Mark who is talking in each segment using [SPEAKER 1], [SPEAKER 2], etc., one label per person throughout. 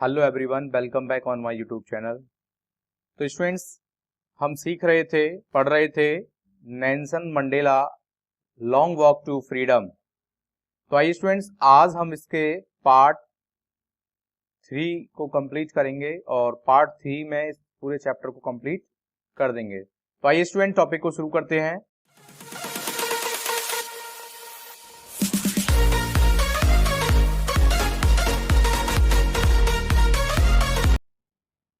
[SPEAKER 1] Hello everyone, welcome back on my YouTube channel. तो students, हम सीख रहे थे, पढ़ रहे थे Nelson Mandela long walk to freedom. तो आइए स्टूडेंट्स, आज हम इसके पार्ट 3 को कंप्लीट करेंगे और पार्ट 3 में इस पूरे चैप्टर को कंप्लीट कर देंगे। तो आइए स्टूडेंट, टॉपिक को शुरू करते हैं।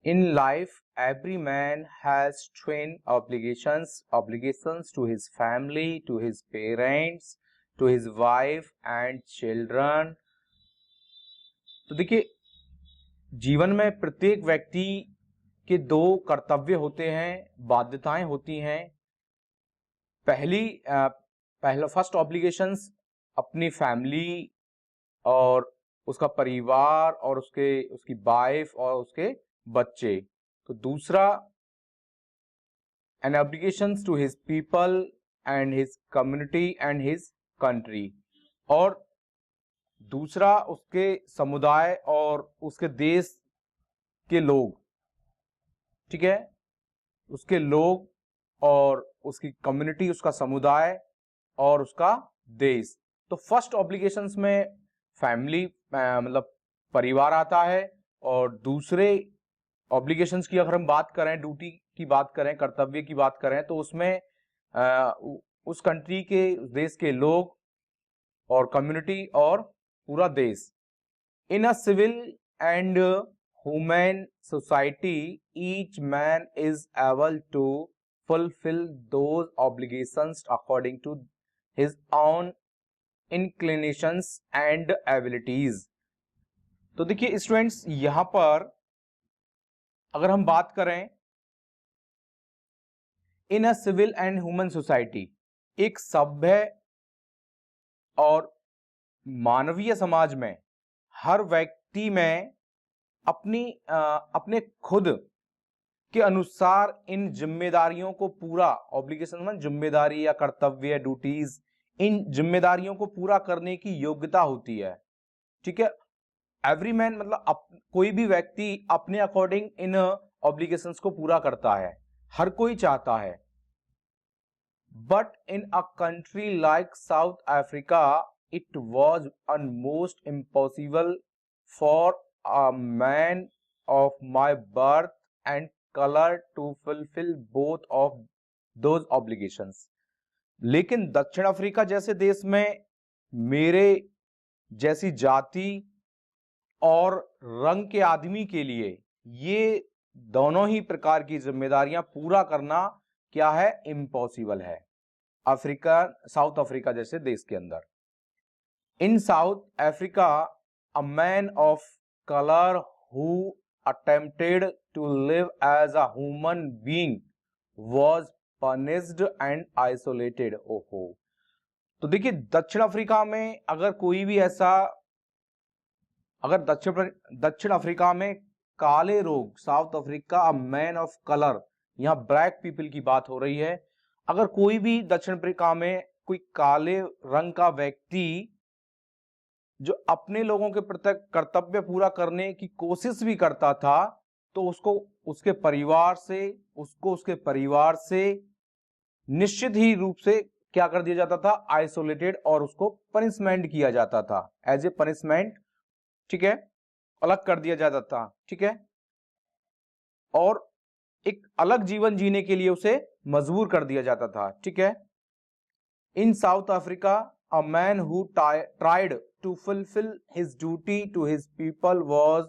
[SPEAKER 1] In life, every man has twin obligations to his family, to his parents, to his wife and children. तो देखिए, जीवन में प्रत्येक व्यक्ति के दो कर्तव्य होते हैं, बाध्यताएं होती हैं। पहला फर्स्ट ऑब्लिगेशंस अपनी फैमिली और उसका परिवार और उसकी वाइफ और उसके बच्चे। तो दूसरा an obligations to his people and his community and his country, और दूसरा उसके समुदाय और उसके देश के लोग। ठीक है, उसके लोग और उसकी कम्युनिटी, उसका समुदाय और उसका देश। तो फर्स्ट ऑब्लिगेशंस में फैमिली मतलब परिवार आता है, और दूसरे ऑब्लिगेशंस की अगर हम बात करें, ड्यूटी की बात करें, कर्तव्य की बात करें, तो उसमें उस कंट्री के, उस देश के लोग और कम्युनिटी और पूरा देश। In a civil and human society, each man is able to fulfill those obligations according to his own inclinations and abilities। तो देखिए स्टूडेंट्स, यहां पर अगर हम बात करें in a civil and human society, एक सभ्य और मानवीय समाज में हर व्यक्ति में अपने खुद के अनुसार इन जिम्मेदारियों को पूरा, ऑब्लिगेशन में जिम्मेदारी या कर्तव्य, ड्यूटीज, इन जिम्मेदारियों को पूरा करने की योग्यता होती है। ठीक है, एवरी मैन मतलब कोई भी व्यक्ति अपने अकॉर्डिंग इन ऑब्लिगेशंस को पूरा करता है, हर कोई चाहता है। But in a country like South Africa, it was almost impossible for a man of my birth and colour to fulfil both of those obligations. लेकिन दक्षिण अफ्रीका जैसे देश में मेरे जैसी जाति और रंग के आदमी के लिए ये दोनों ही प्रकार की जिम्मेदारियां पूरा करना क्या है, इम्पॉसिबल है, साउथ अफ्रीका जैसे देश के अंदर। In South Africa, a man of colour who attempted to live as a human being was punished and isolated। ओहो, तो देखिए दक्षिण अफ्रीका में अगर दक्षिण अफ्रीका में काले लोग, south Africa man of colour, यहां ब्लैक पीपल की बात हो रही है, अगर कोई भी दक्षिण अफ्रीका में कोई काले रंग का व्यक्ति जो अपने लोगों के प्रति कर्तव्य पूरा करने की कोशिश भी करता था, तो उसको उसके परिवार से निश्चित ही रूप से क्या कर दिया जाता था, आइसोलेटेड, और उसको पनिशमेंट किया जाता था, एज ए पनिशमेंट। ठीक है, अलग कर दिया जाता था। ठीक है, और एक अलग जीवन जीने के लिए उसे मजबूर कर दिया जाता था। ठीक है, in South Africa, a man who tried to fulfill his duty to his people was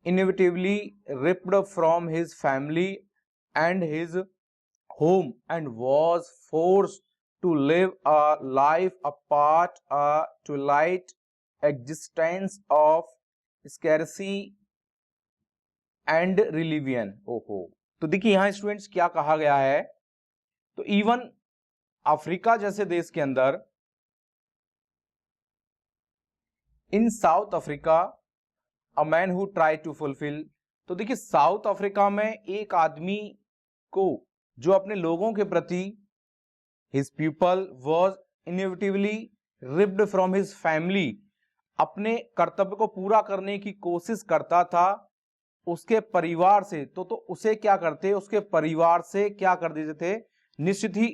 [SPEAKER 1] inevitably ripped from his family and his home and was forced to live a life apart, a twilight existence of scarcity and rebellion। ओहो, तो देखिए यहां students क्या कहा गया है, तो even Africa जैसे देश के अंदर, in South Africa, a man who try to fulfil, तो देखिए साउथ अफ्रीका में एक आदमी को जो अपने लोगों के प्रति, his people was inevitably ripped from his family, अपने कर्तव्य को पूरा करने की कोशिश करता था उसके परिवार से, तो उसे क्या करते, उसके परिवार से क्या कर देते थे, निश्चित ही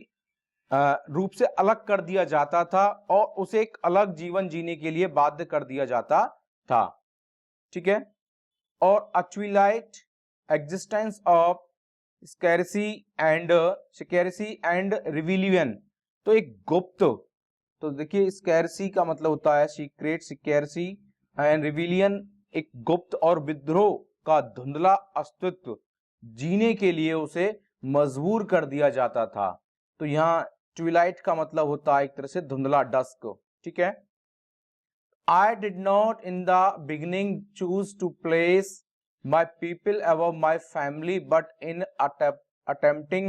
[SPEAKER 1] रूप से अलग कर दिया जाता था और उसे एक अलग जीवन जीने के लिए बाध्य कर दिया जाता था। ठीक है। और a twilight existence of secrecy and rebellion, तो एक गुप्त, तो देखिए स्कैरसी का मतलब होता है सीक्रेट, सिकेरेसी एंड रिविलियन एक गुप्त और विद्रोह का धुंधला अस्तित्व जीने के लिए उसे मजबूर कर दिया जाता था। तो यहाँ ट्विलाइट का मतलब होता है एक तरह से धुंधला, डस्क। ठीक है। I did not in the beginning choose to place my people above my family, but in attempting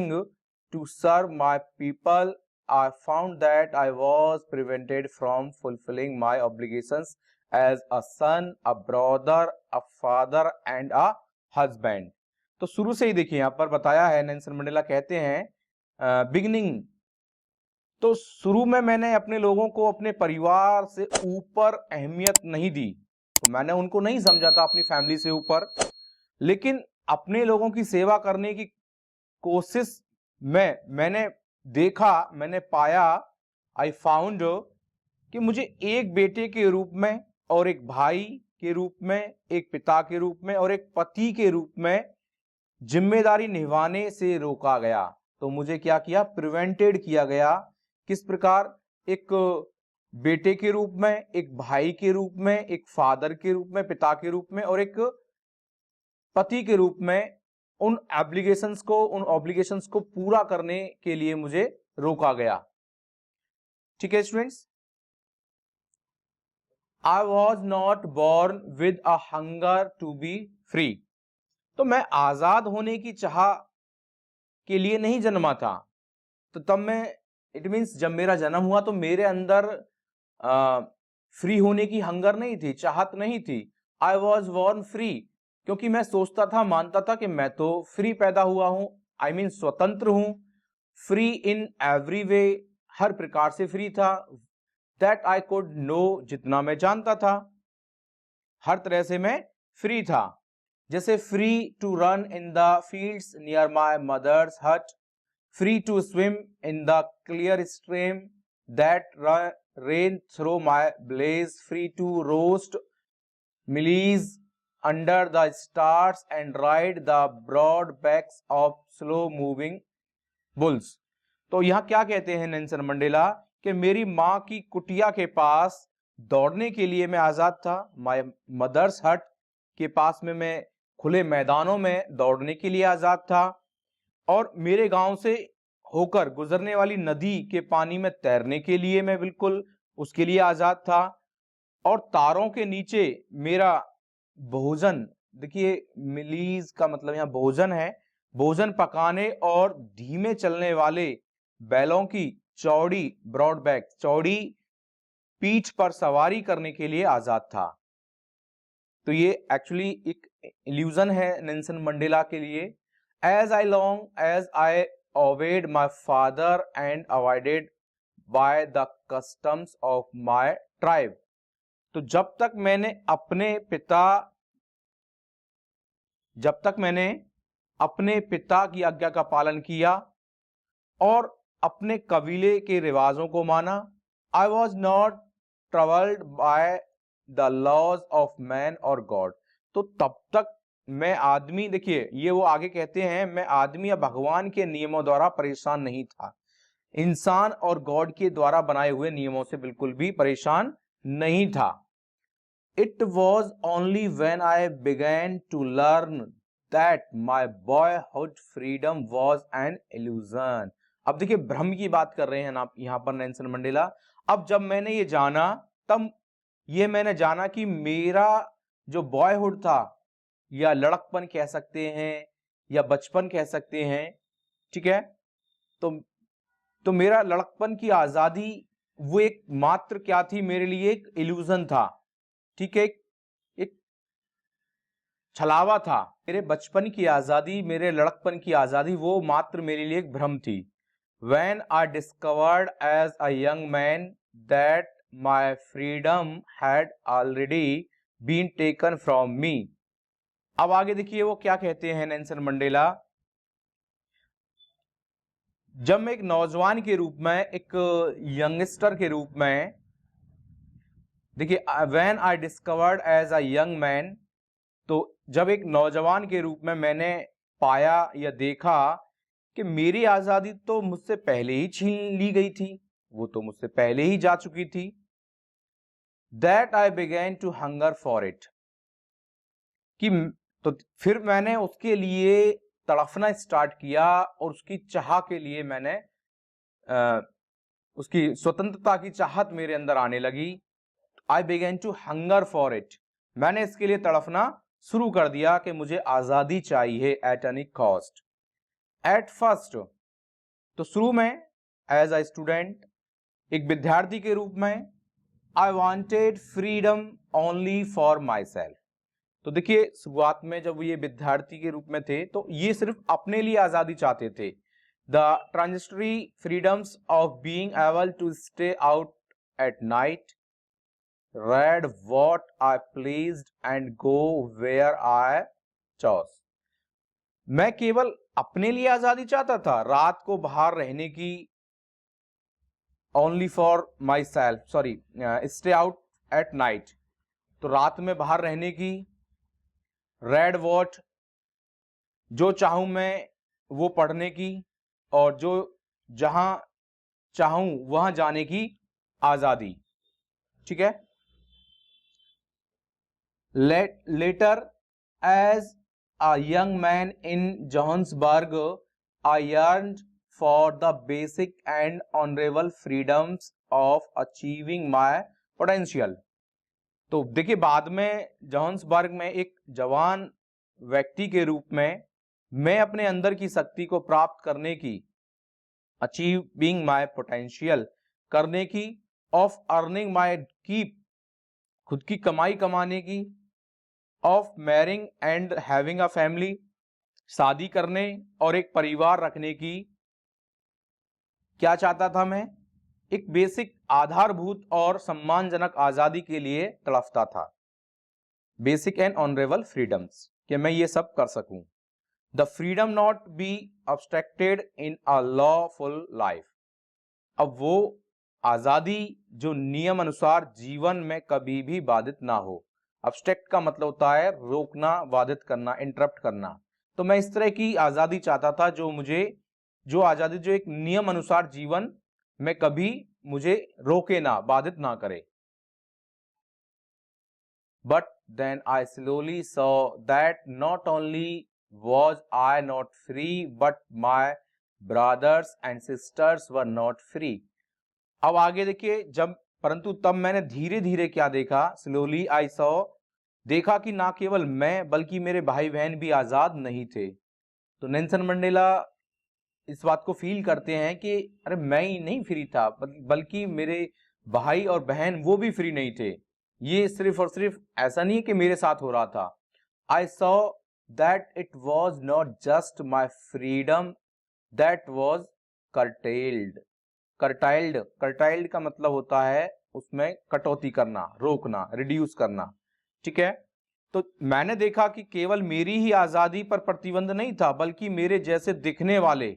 [SPEAKER 1] to serve my people, I found that I was prevented from fulfilling my obligations as a son, a brother, a father and a husband. तो शुरू से ही देखिए यहाँ पर बताया है, Nelson Mandela कहते हैं बिगिनिंग, तो शुरू में मैंने अपने लोगों को अपने परिवार से ऊपर अहमियत नहीं दी, तो मैंने उनको नहीं समझा था अपनी फैमिली से ऊपर, लेकिन अपने लोगों की सेवा करने की कोशिश में मैंने देखा, मैंने पाया, आई फाउंड कि मुझे एक बेटे के रूप में और एक भाई के रूप में, एक पिता के रूप में और एक पति के रूप में जिम्मेदारी निभाने से रोका गया। तो मुझे क्या किया, प्रिवेंटेड किया गया। किस प्रकार, एक बेटे के रूप में, एक भाई के रूप में, एक फादर के रूप में, पिता के रूप में और एक पति के रूप में उन ऑब्लिगेशंस को पूरा करने के लिए मुझे रोका गया। ठीक है students. I was not born with a hunger to be free, तो मैं आजाद होने की चाह के लिए नहीं जन्मा था। तो तब मैं, इट मीन्स जब मेरा जन्म हुआ तो मेरे अंदर फ्री होने की हंगर नहीं थी, चाहत नहीं थी। आई वॉज बॉर्न फ्री, क्योंकि मैं सोचता था, मानता था कि मैं तो फ्री पैदा हुआ हूं, आई मीन स्वतंत्र हूं, फ्री इन एवरी वे, हर प्रकार से फ्री था। दैट आई कुड नो, जितना मैं जानता था, हर तरह से मैं फ्री था। जैसे free to run in the fields near my mother's hut, free to swim in the clear stream that ran through my blaze, free to roast mealies under the stars and ride the broad backs of slow moving bulls। तो यहाँ क्या कहते हैं Nelson Mandela कि मेरी माँ की कुटिया के पास दौड़ने के लिए मैं आजाद था, माय मदर्स हट के पास में मैं खुले मैदानों में दौड़ने के लिए आजाद था, और मेरे गांव से होकर गुजरने वाली नदी के पानी में तैरने के लिए मैं बिल्कुल उसके लिए आजाद था, और तारों के नीचे मेरा भोजन, देखिए मिलीज का मतलब यहाँ भोजन है, भोजन पकाने और धीमे चलने वाले बैलों की चौड़ी ब्रॉडबैक, चौड़ी पीठ पर सवारी करने के लिए आजाद था। तो ये एक्चुअली एक इल्यूजन है नेल्सन मंडेला के लिए। As long as I obeyed my father and abided by the customs of my tribe, तो जब तक मैंने अपने पिता की आज्ञा का पालन किया और अपने कबीले के रिवाजों को माना, I was not troubled by the laws of man or God, तो तब तक मैं आदमी, देखिए ये वो आगे कहते हैं, मैं आदमी या भगवान के नियमों द्वारा परेशान नहीं था, इंसान और गॉड के द्वारा बनाए हुए नियमों से बिल्कुल भी परेशान नहीं था। It was only when I began to learn that my boyhood freedom was an illusion. अब देखिए भ्रम की बात कर रहे हैं ना यहाँ पर नेल्सन मंडेला। अब जब मैंने ये जाना, तब ये मैंने जाना कि मेरा जो बॉयहुड था, या लड़कपन कह सकते हैं या बचपन कह सकते हैं, ठीक है, तो मेरा लड़कपन की आजादी वो एक मात्र क्या थी, मेरे लिए एक इल्यूजन था, ठीक है, एक छलावा था। मेरे बचपन की आजादी, मेरे लड़कपन की आजादी वो मात्र मेरे लिए एक भ्रम थी। When I discovered as a young man that my freedom had already been taken from me। अब आगे देखिए वो क्या कहते हैं नेल्सन मंडेला। जब मैं एक नौजवान के रूप में, एक यंगस्टर के रूप में, देखिए when I discovered as a young man, तो जब एक नौजवान के रूप में मैंने पाया या देखा कि मेरी आजादी तो मुझसे पहले ही छीन ली गई थी, वो तो मुझसे पहले ही जा चुकी थी। That I began to hunger for it, कि तो फिर मैंने उसके लिए तड़फना स्टार्ट किया और उसकी चाह के लिए मैंने उसकी स्वतंत्रता की चाहत मेरे अंदर आने लगी। I began to hunger for it, मैंने इसके लिए तड़फना शुरू कर दिया कि मुझे आजादी चाहिए at any cost. At first, तो शुरू में एज अ स्टूडेंट, एक विद्यार्थी के रूप में, I wanted freedom only for my self. तो देखिए शुरुआत में जब ये विद्यार्थी के रूप में थे तो ये सिर्फ अपने लिए आजादी चाहते थे। The transitory freedoms of being able to stay out at night, read what I pleased and go where I chose। मैं केवल अपने लिए आजादी चाहता था, रात को बाहर रहने की, only for my self, sorry, stay out at night, तो रात में बाहर रहने की, रेड वॉट, जो चाहूं मैं वो पढ़ने की, और जो जहां चाहूं वहां जाने की आजादी। ठीक है। Later, as a young man in Johannesburg, I yearned for the basic and honorable freedoms of achieving my potential। तो देखिए बाद में जोहान्सबर्ग में एक जवान व्यक्ति के रूप में मैं अपने अंदर की शक्ति को प्राप्त करने की, अचीविंग माय पोटेंशियल करने की, ऑफ अर्निंग माय कीप, खुद की कमाई कमाने की, of marrying and having a family, शादी करने और एक परिवार रखने की। क्या चाहता था मैं? एक बेसिक आधारभूत और सम्मानजनक आजादी के लिए तड़फता था। बेसिक एंड ऑनरेबल फ्रीडम्स, कि मैं ये सब कर सकूं। The freedom not be obstructed in a lawful life. अब वो आजादी जो नियम अनुसार जीवन में कभी भी बाधित ना हो। अब्स्ट्रैक्ट का मतलब होता है रोकना, बाधित करना, इंटरप्ट करना। तो मैं इस तरह की आजादी चाहता था जो आजादी जो एक नियम अनुसार जीवन में कभी मुझे रोके ना, बाधित ना करे। But then I slowly saw that not only was I not free but my brothers and sisters were not free. अब आगे देखिए, परंतु तब मैंने धीरे धीरे क्या देखा, स्लोली आई सॉ, देखा कि ना केवल मैं बल्कि मेरे भाई बहन भी आजाद नहीं थे। तो नेल्सन मंडेला इस बात को फील करते हैं कि अरे मैं ही नहीं फ्री था, बल्कि मेरे भाई और बहन वो भी फ्री नहीं थे। ये सिर्फ और सिर्फ ऐसा नहीं कि मेरे साथ हो रहा था। I saw that it was not just my freedom that was curtailed। कर्टाइल्ड का मतलब होता है उसमें कटौती करना, रोकना, रिड्यूस करना। ठीक है। तो मैंने देखा कि केवल मेरी ही आजादी पर प्रतिबंध नहीं था, बल्कि मेरे जैसे दिखने वाले,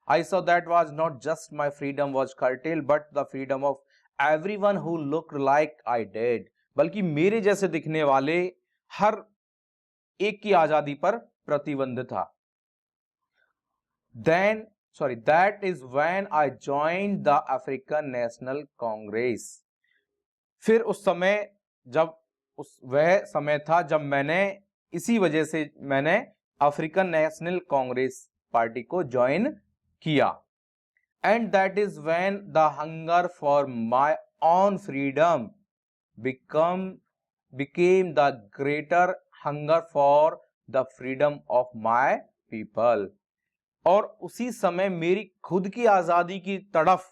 [SPEAKER 1] I saw that was not just my freedom was curtailed but the freedom of everyone who looked like I did. बल्कि मेरे जैसे दिखने वाले हर एक की आजादी पर प्रतिबंध था। That is when I joined the African National Congress। फिर वह समय था जब इसी वजह से मैंने अफ्रीकन नेशनल कांग्रेस पार्टी को ज्वाइन किया। And that is when the hunger for my own freedom became the greater hunger for the freedom of my people। और उसी समय मेरी खुद की आजादी की तड़फ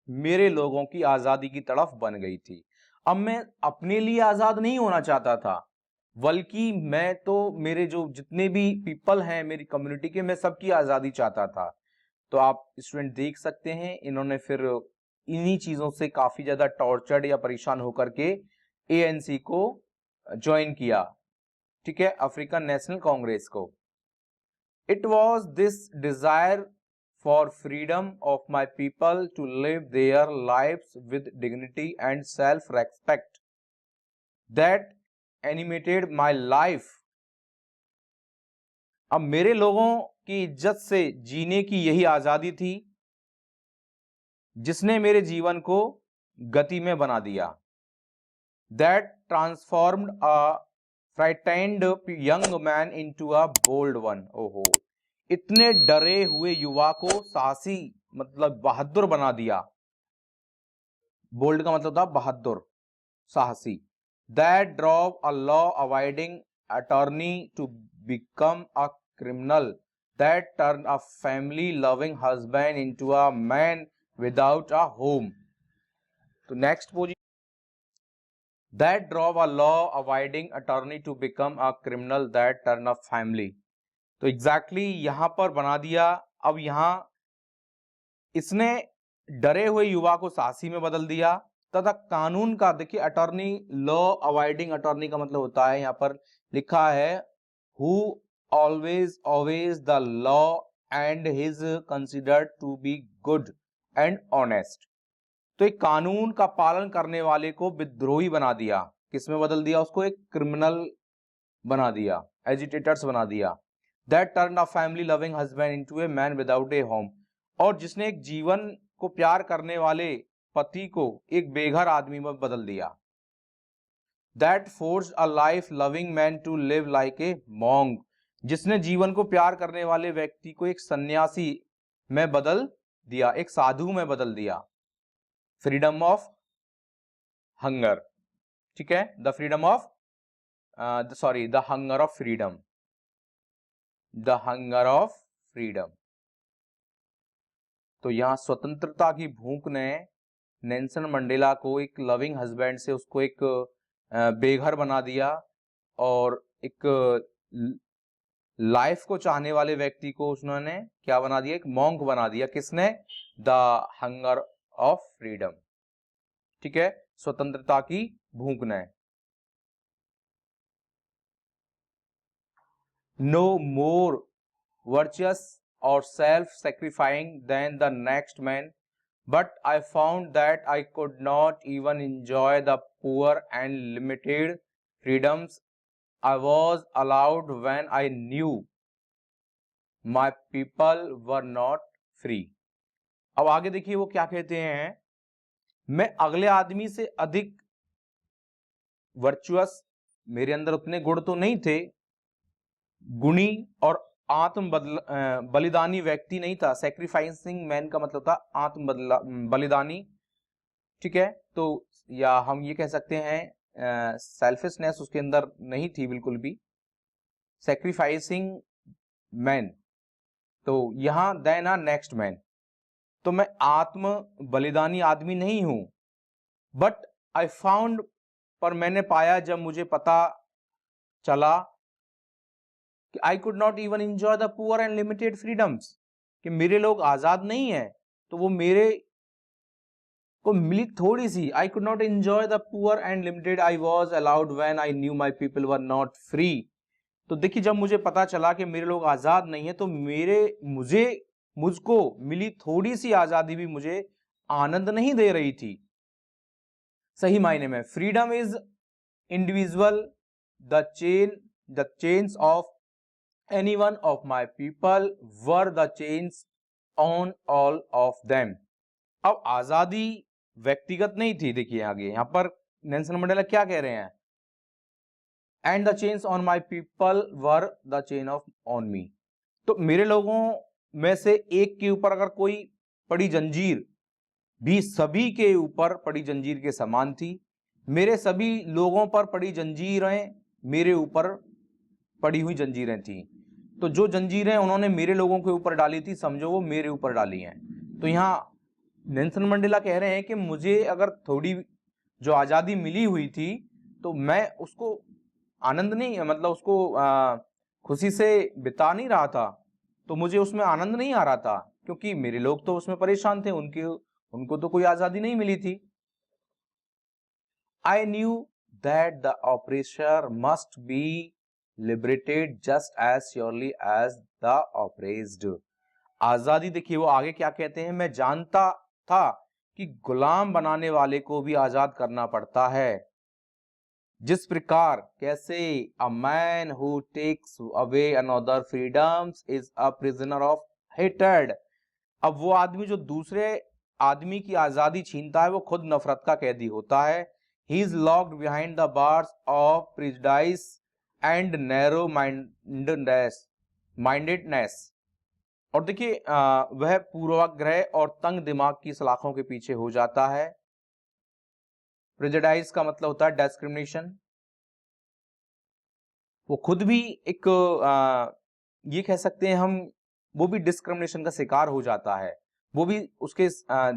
[SPEAKER 1] मेरे लोगों की आजादी की तड़फ बन गई थी। अब मैं अपने लिए आजाद नहीं होना चाहता था, बल्कि मैं तो मेरे जो जितने भी पीपल हैं मेरी कम्युनिटी के, मैं सबकी आजादी चाहता था। तो आप स्टूडेंट देख सकते हैं, इन्होंने फिर इन्हीं चीजों से काफी ज्यादा टॉर्चर्ड या परेशान होकर के एएनसी को ज्वाइन किया, ठीक है, अफ्रीकन नेशनल कांग्रेस को। It was this desire for freedom of my people to live their lives with dignity and self respect that animated my life. अब मेरे लोगों की इज्जत से जीने की यही आजादी थी जिसने मेरे जीवन को गति में बना दिया। That transformed a frightened young man into a bold one. ओहो, इतने डरे हुए युवा को साहसी मतलब बहादुर बना दिया। बोल्ड का मतलब था बहादुर, साहसी। That drove a law avoiding attorney to become a criminal, that turned a family loving husband into a man without a home. तो next position, that drove a law avoiding attorney to become a criminal, that turned a family. तो exactly यहां पर बना दिया। अब यहां इसने डरे हुए युवा को साहसी में बदल दिया तथा कानून का, देखिए अटॉर्नी, लॉ अवॉइडिंग अटॉर्नी का मतलब होता है, यहां पर लिखा है who always obeys the law and is considered to be good and honest। तो एक कानून का पालन करने वाले को विद्रोही बना दिया। किसमें बदल दिया? उसको एक क्रिमिनल बना दिया, एजिटेटर्स बना दिया। That turned a family loving husband into a man without a home। और जिसने एक जीवन को प्यार करने वाले पति को एक बेघर आदमी में बदल दिया। That forced a life loving man to live like a monk। जिसने जीवन को प्यार करने वाले व्यक्ति को एक सन्यासी में बदल दिया, एक साधु में बदल दिया। फ्रीडम ऑफ हंगर, ठीक है, the freedom of sorry the hunger of freedom, the hunger of freedom. तो यहां स्वतंत्रता की भूख ने नेल्सन मंडेला को एक लविंग हस्बैंड से उसको एक बेघर बना दिया और एक लाइफ को चाहने वाले व्यक्ति को उन्होंने क्या बना दिया? एक मॉन्क बना दिया। किसने? द हंगर ऑफ फ्रीडम, ठीक है, स्वतंत्रता की भूख ने। नो मोर वर्चुअस और self sacrificing than the next man, but I found that I could not even enjoy the poor and limited freedoms I was allowed when I knew my people were not free। अब आगे देखिए वो क्या कहते हैं, मैं अगले आदमी से अधिक वर्चुअस, मेरे अंदर उतने गुण तो नहीं थे, गुणी और बलिदानी व्यक्ति नहीं था। सैक्रिफाइसिंग मैन का मतलब था बलिदानी, ठीक है। तो या हम ये कह सकते हैं सेल्फिशनेस उसके अंदर नहीं थी बिल्कुल भी। सैक्रिफाइसिंग मैन, तो यहां देन आ नेक्स्ट मैन, तो मैं आत्म बलिदानी आदमी नहीं हूं। बट आई फाउंड, पर मैंने पाया, जब मुझे पता चला कि आई could not even enjoy the poor and limited freedoms, कि मेरे लोग आजाद नहीं है, तो वो मेरे को मिली थोड़ी सी। I could not enjoy the poor and limited I was allowed when I knew my people were not free. तो देखिए जब मुझे पता चला कि मेरे लोग आजाद नहीं है, तो मुझको मिली थोड़ी सी आजादी भी मुझे आनंद नहीं दे रही थी सही मायने में। Freedom is individual, the chains of anyone of my people were the chains on all of them। अब आजादी व्यक्तिगत नहीं थी। देखिए आगे यहां पर नेल्सन मंडेला क्या कह रहे हैं, and the chains on my people were the chain of on me. तो मेरे लोगों में से एक के ऊपर अगर कोई पड़ी जंजीर भी सभी के ऊपर पड़ी जंजीर के समान थी। मेरे सभी लोगों पर पड़ी जंजीरें मेरे ऊपर पड़ी हुई जंजीरें थी। तो जो जंजीरें उन्होंने मेरे लोगों के ऊपर डाली थी, समझो वो मेरे ऊपर डाली हैं। तो यहाँ नेल्सन मंडेला कह रहे हैं कि मुझे अगर थोड़ी जो आज़ादी मिली हुई थी, तो मैं उसको आनंद नहीं, मतलब उसको खुशी से बिता नहीं रहा था, तो मुझे उसमें आनंद नहीं आ रहा था, क्योंकि मेरे लोग तो उसमें परेशान थे, उनको तो कोई आजादी नहीं मिली थी। I knew that the oppressor must be liberated just as surely as the oppressed. आजादी देखिए वो आगे क्या कहते हैं, मैं जानता था कि गुलाम बनाने वाले को भी आजाद करना पड़ता है, जिस प्रकार, कैसे, a man who takes away another freedoms is a prisoner of hatred. अब वो आदमी जो दूसरे आदमी की आजादी छीनता है वो खुद नफरत का कैदी होता है। He is locked behind the bars of prejudice and narrow mindedness. और देखिए वह पूर्वाग्रह और तंग दिमाग की सलाखों के पीछे हो जाता है। प्रेजुडाइज का मतलब होता है डिस्क्रिमिनेशन। वो खुद भी एक ये कह सकते हैं हम, वो भी डिस्क्रिमिनेशन का शिकार हो जाता है। वो भी उसके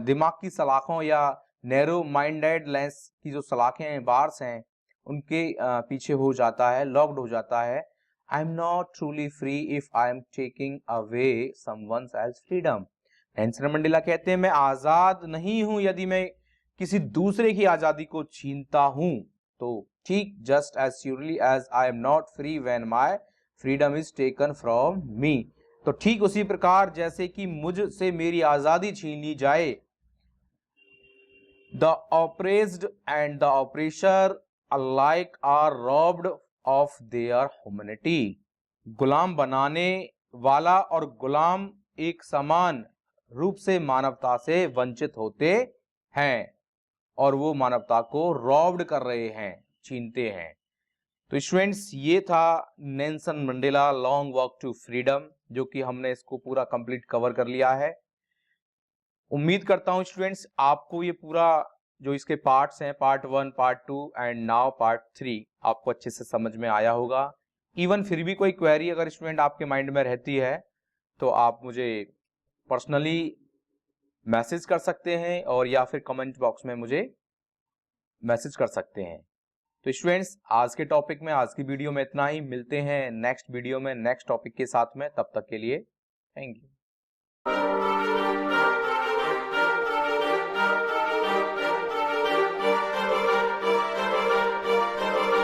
[SPEAKER 1] दिमाग की सलाखों या नैरो माइंडेडनेस की जो सलाखें हैं, बार्स हैं, उनके पीछे हो जाता है, लॉक्ड हो जाता है। आई am not truly free if I am taking away someone else freedom. Nelson Mandela कहते हैं मैं आजाद नहीं हूं यदि मैं किसी दूसरे की आजादी को छीनता हूं। तो ठीक, just as surely as I am not free when my freedom is taken from me. तो ठीक उसी प्रकार जैसे कि मुझसे मेरी आजादी छीन ली जाए, the oppressed and the oppressor alike are robbed of their humanity. गुलाम बनाने वाला और गुलाम एक समान रूप से मानवता से वंचित होते हैं और वो मानवता को रॉब्ड कर रहे हैं, छीनते हैं। तो स्टूडेंट्स ये था Nelson Mandela long walk to freedom, जो कि हमने इसको पूरा कंप्लीट कवर कर लिया है। उम्मीद करता हूं स्टूडेंट्स आपको ये पूरा जो इसके पार्ट्स हैं, part 1, part 2 and now part 3, आपको अच्छे से समझ में आया होगा। इवन फिर भी कोई क्वेरी अगर स्टूडेंट आपके माइंड में रहती है तो आप मुझे पर्सनली मैसेज कर सकते हैं और या फिर कमेंट बॉक्स में मुझे मैसेज कर सकते हैं। तो स्टूडेंट्स आज के टॉपिक में, आज की वीडियो में इतना ही। मिलते हैं नेक्स्ट वीडियो में नेक्स्ट टॉपिक के साथ में। तब तक के लिए थैंक यू।